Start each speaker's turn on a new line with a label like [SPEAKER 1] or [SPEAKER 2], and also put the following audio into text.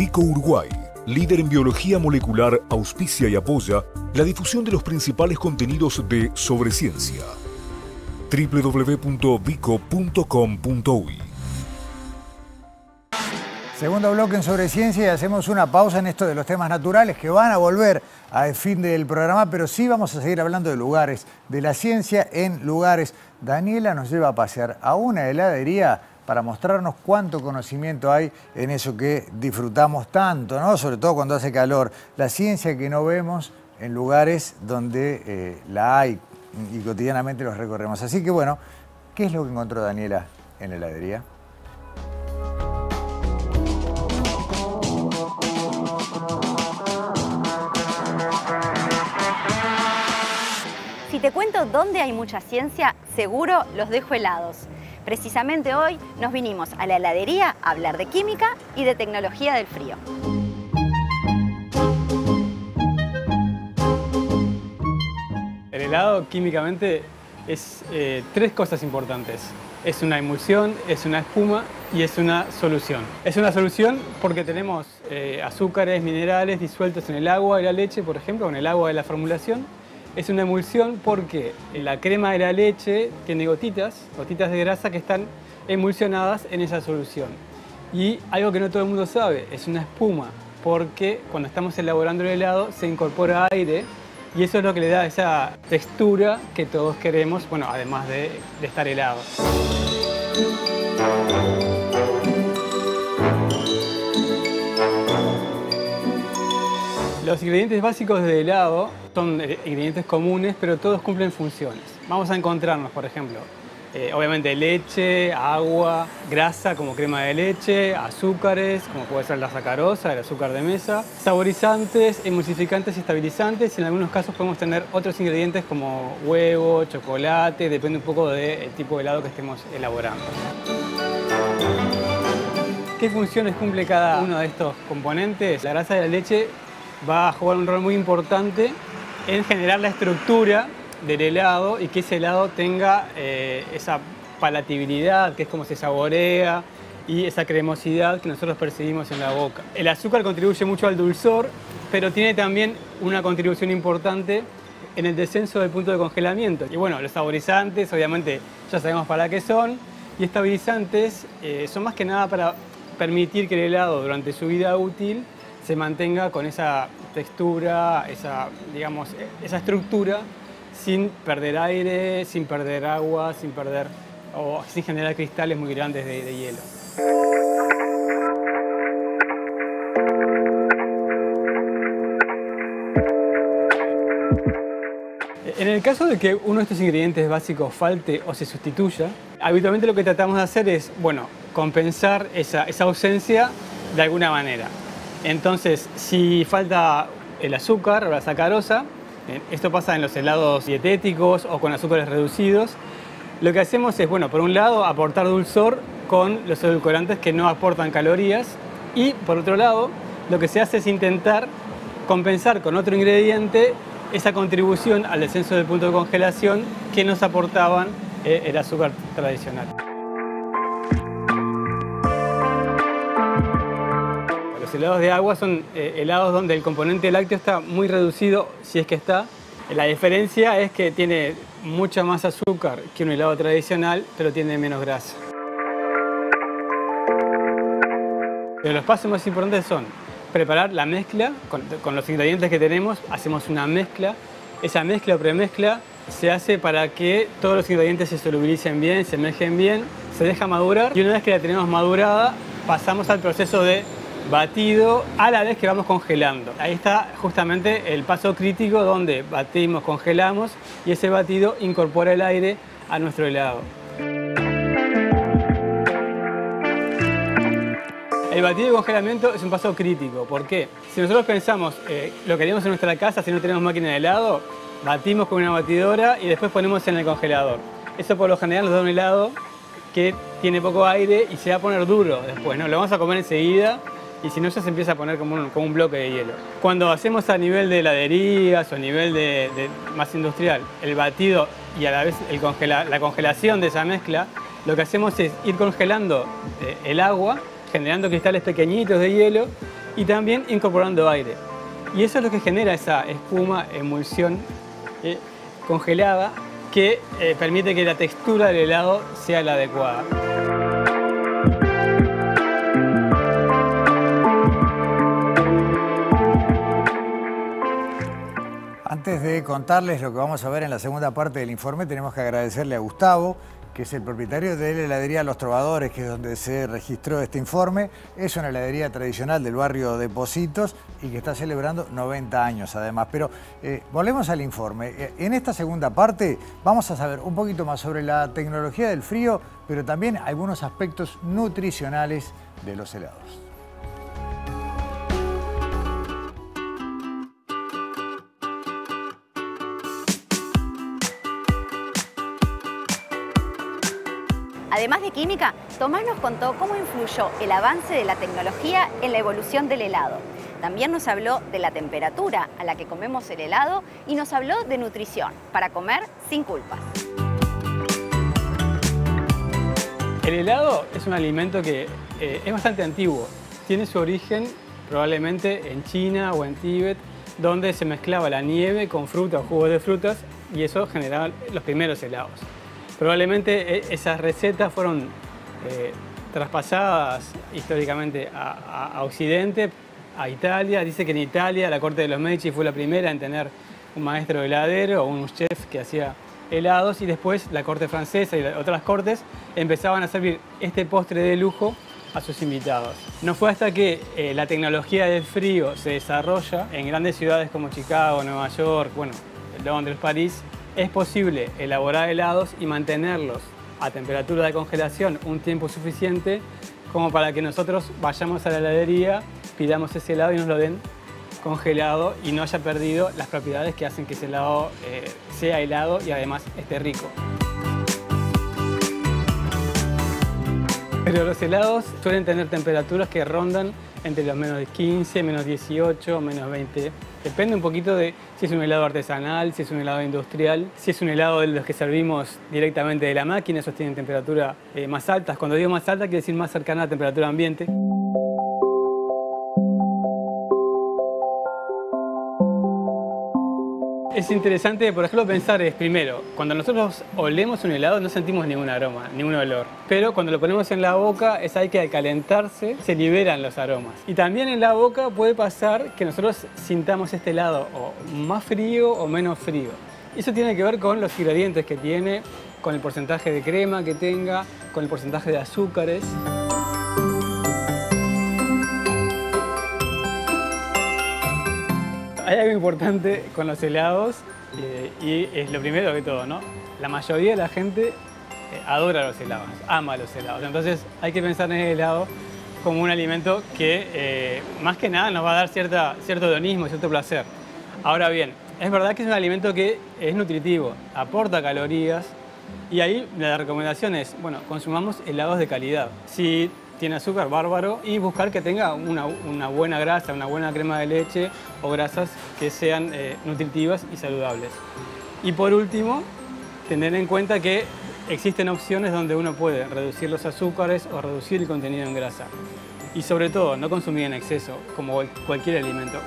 [SPEAKER 1] Vico Uruguay, líder en biología molecular, auspicia y apoya la difusión de los principales contenidos de Sobre Ciencia. www.vico.com.uy.
[SPEAKER 2] Segundo bloque en Sobre Ciencia y hacemos una pausa en esto de los temas naturales que van a volver al fin del programa, pero sí vamos a seguir hablando de lugares, de la ciencia en lugares. Daniela nos lleva a pasear a una heladería para mostrarnos cuánto conocimiento hay en eso que disfrutamos tanto, ¿no? Sobre todo cuando hace calor. La ciencia que no vemos en lugares donde la hay y cotidianamente los recorremos. Así que bueno, ¿qué es lo que encontró Daniela en la heladería?
[SPEAKER 3] Si te cuento dónde hay mucha ciencia, seguro los dejo helados. Precisamente hoy nos vinimos a la heladería a hablar de química y de tecnología del frío.
[SPEAKER 4] El helado químicamente es tres cosas importantes. Es una emulsión, es una espuma y es una solución. Es una solución porque tenemos azúcares, minerales disueltos en el agua y la leche, por ejemplo, en el agua de la formulación. Es una emulsión porque la crema de la leche tiene gotitas de grasa que están emulsionadas en esa solución. Y algo que no todo el mundo sabe, es una espuma, porque cuando estamos elaborando el helado se incorpora aire y eso es lo que le da esa textura que todos queremos, bueno, además de estar helado. Los ingredientes básicos del helado son ingredientes comunes, pero todos cumplen funciones. Vamos a encontrarnos, por ejemplo, obviamente leche, agua, grasa como crema de leche, azúcares, como puede ser la sacarosa, el azúcar de mesa, saborizantes, emulsificantes y estabilizantes, y en algunos casos podemos tener otros ingredientes como huevo, chocolate, depende un poco del tipo de helado que estemos elaborando. ¿Qué funciones cumple cada uno de estos componentes? La grasa de la leche va a jugar un rol muy importante en generar la estructura del helado y que ese helado tenga esa palatabilidad, que es como se saborea, y esa cremosidad que nosotros percibimos en la boca. El azúcar contribuye mucho al dulzor, pero tiene también una contribución importante en el descenso del punto de congelamiento. Y bueno, los saborizantes, obviamente, ya sabemos para qué son, y estabilizantes son más que nada para permitir que el helado durante su vida útil se mantenga con esa textura, digamos, esa estructura, sin perder aire, sin perder agua, sin generar cristales muy grandes de hielo. En el caso de que uno de estos ingredientes básicos falte o se sustituya, habitualmente lo que tratamos de hacer es, bueno, compensar esa ausencia de alguna manera. Entonces, si falta el azúcar o la sacarosa, esto pasa en los helados dietéticos o con azúcares reducidos, lo que hacemos es, bueno, por un lado, aportar dulzor con los edulcorantes que no aportan calorías y, por otro lado, lo que se hace es intentar compensar con otro ingrediente esa contribución al descenso del punto de congelación que nos aportaban el azúcar tradicional. Los helados de agua son helados donde el componente lácteo está muy reducido, si es que está. La diferencia es que tiene mucha más azúcar que un helado tradicional, pero tiene menos grasa. Pero los pasos más importantes son preparar la mezcla con los ingredientes que tenemos. Hacemos una mezcla. Esa mezcla o premezcla se hace para que todos los ingredientes se solubilicen bien, se mezclen bien, se deja madurar y una vez que la tenemos madurada pasamos al proceso de batido a la vez que vamos congelando. Ahí está justamente el paso crítico donde batimos, congelamos y ese batido incorpora el aire a nuestro helado. El batido de congelamiento es un paso crítico. ¿Por qué? Si nosotros pensamos lo que haríamos en nuestra casa si no tenemos máquina de helado, batimos con una batidora y después ponemos en el congelador. Eso por lo general nos da un helado que tiene poco aire y se va a poner duro después, ¿no? Lo vamos a comer enseguida y si no ya se empieza a poner como un bloque de hielo. Cuando hacemos a nivel de heladerías o a nivel de más industrial el batido y a la vez la congelación de esa mezcla, lo que hacemos es ir congelando el agua, generando cristales pequeñitos de hielo y también incorporando aire. Y eso es lo que genera esa espuma, emulsión congelada que permite que la textura del helado sea la adecuada.
[SPEAKER 2] Antes de contarles lo que vamos a ver en la segunda parte del informe, tenemos que agradecerle a Gustavo, que es el propietario de la heladería Los Trovadores, que es donde se registró este informe. Es una heladería tradicional del barrio de Pocitos y que está celebrando 90 años además. Pero volvemos al informe. En esta segunda parte vamos a saber un poquito más sobre la tecnología del frío, pero también algunos aspectos nutricionales de los helados.
[SPEAKER 3] Además de química, Tomás nos contó cómo influyó el avance de la tecnología en la evolución del helado. También nos habló de la temperatura a la que comemos el helado y nos habló de nutrición, para comer sin culpas.
[SPEAKER 4] El helado es un alimento que es bastante antiguo. Tiene su origen probablemente en China o en Tíbet, donde se mezclaba la nieve con fruta o jugos de frutas y eso generaba los primeros helados. Probablemente esas recetas fueron traspasadas históricamente a Occidente, a Italia. Dice que en Italia la corte de los Medici fue la primera en tener un maestro heladero o un chef que hacía helados y después la corte francesa y otras cortes empezaban a servir este postre de lujo a sus invitados. No fue hasta que la tecnología del frío se desarrolla en grandes ciudades como Chicago, Nueva York, bueno, Londres, París, es posible elaborar helados y mantenerlos a temperatura de congelación un tiempo suficiente como para que nosotros vayamos a la heladería, pidamos ese helado y nos lo den congelado y no haya perdido las propiedades que hacen que ese helado sea helado y además esté rico. Pero los helados suelen tener temperaturas que rondan entre los menos 15, menos 18, menos 20. Depende un poquito de si es un helado artesanal, si es un helado industrial, si es un helado de los que servimos directamente de la máquina, esos tienen temperatura más altas. Cuando digo más alta, quiere decir más cercana a la temperatura ambiente. Es interesante, por ejemplo, pensar primero, cuando nosotros olemos un helado no sentimos ningún aroma, ningún olor. Pero cuando lo ponemos en la boca, hay que al calentarse se liberan los aromas. Y también en la boca puede pasar que nosotros sintamos este helado o más frío o menos frío. Eso tiene que ver con los ingredientes que tiene, con el porcentaje de crema que tenga, con el porcentaje de azúcares. Hay algo importante con los helados y es lo primero que todo, ¿no? La mayoría de la gente adora los helados, ama los helados. Entonces hay que pensar en el helado como un alimento que más que nada nos va a dar cierto hedonismo, cierto placer. Ahora bien, es verdad que es un alimento que es nutritivo, aporta calorías y ahí la recomendación es, bueno, consumamos helados de calidad. Si tiene azúcar, bárbaro, y buscar que tenga una buena grasa, una buena crema de leche o grasas que sean nutritivas y saludables. Y por último, tener en cuenta que existen opciones donde uno puede reducir los azúcares o reducir el contenido en grasa. Y sobre todo, no consumir en exceso, como cualquier alimento.